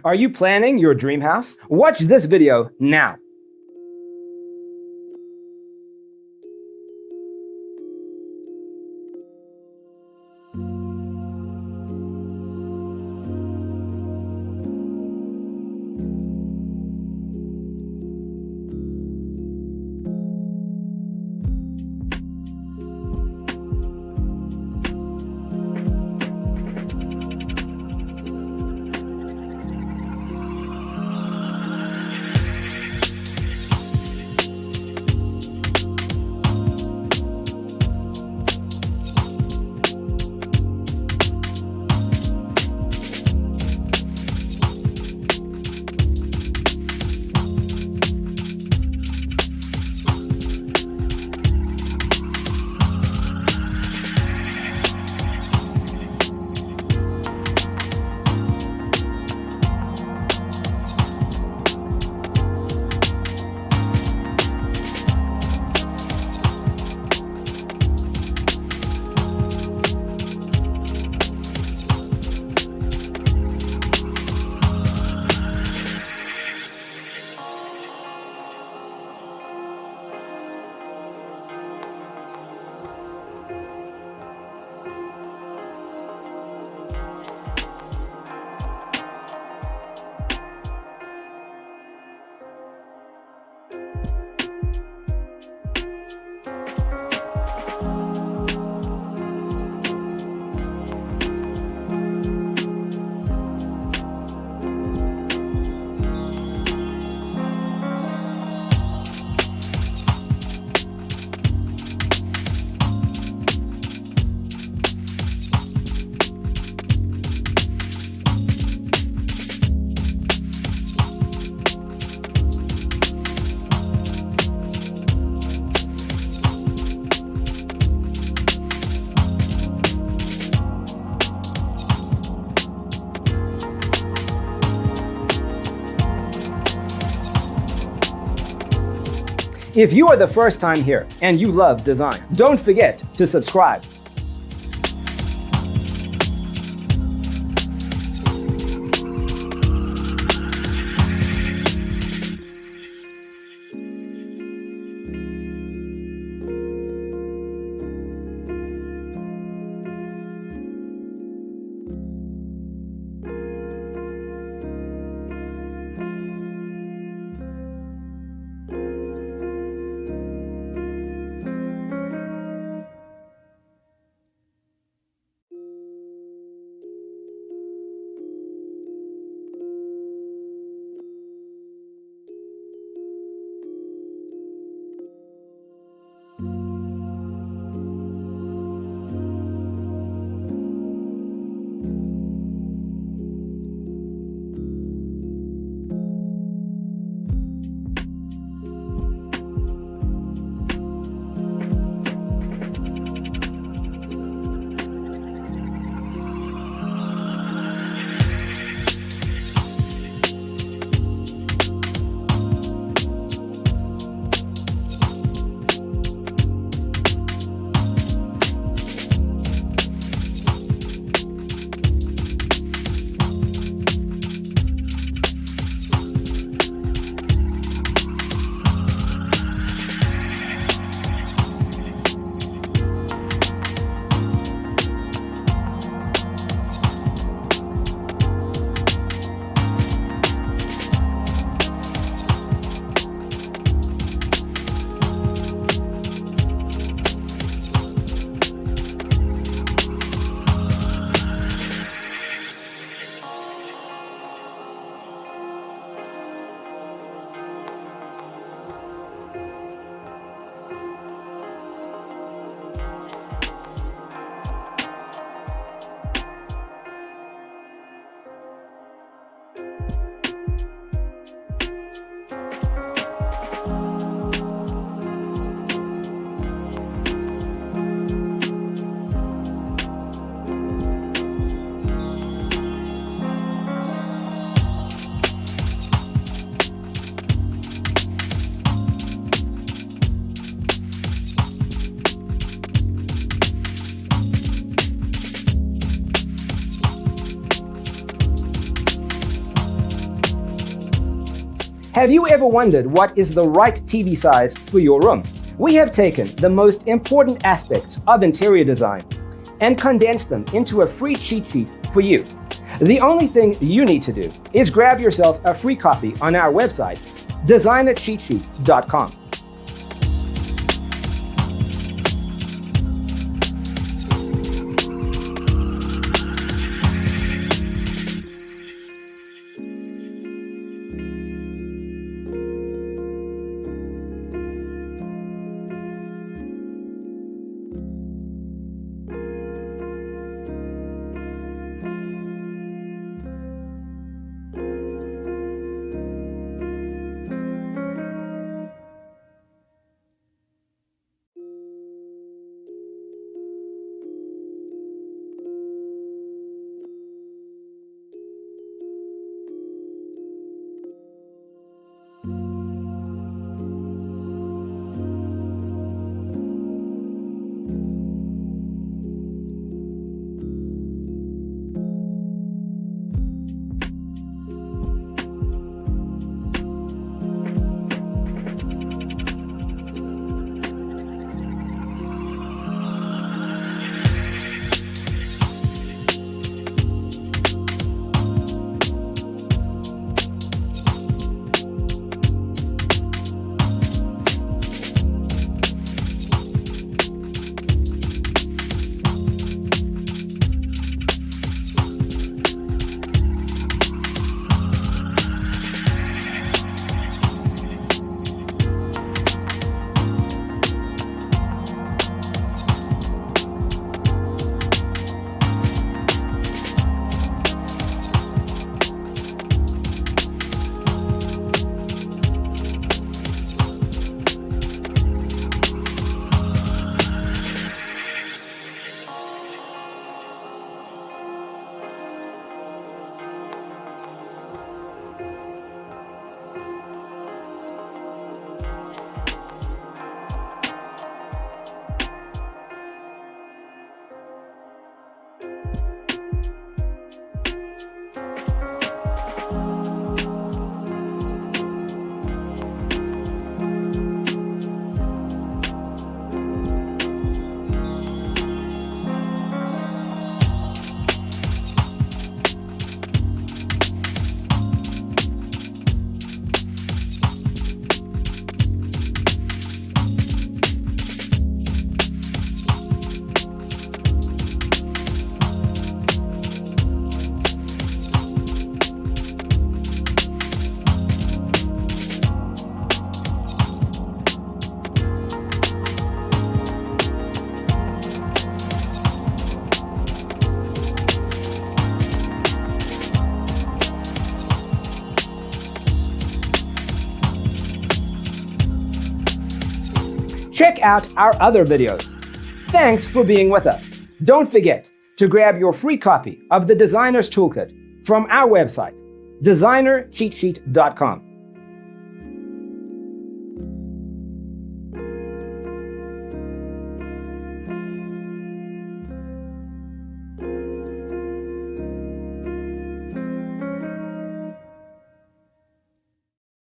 Are you planning your dream house? Watch this video now. If you are the first time here and you love design, don't forget to subscribe. Have you ever wondered what is the right TV size for your room? We have taken the most important aspects of interior design and condensed them into a free cheat sheet for you. The only thing you need to do is grab yourself a free copy on our website, designercheatsheet.com. Check out our other videos. Thanks for being with us. Don't forget to grab your free copy of the Designer's Toolkit from our website, designercheatsheet.com.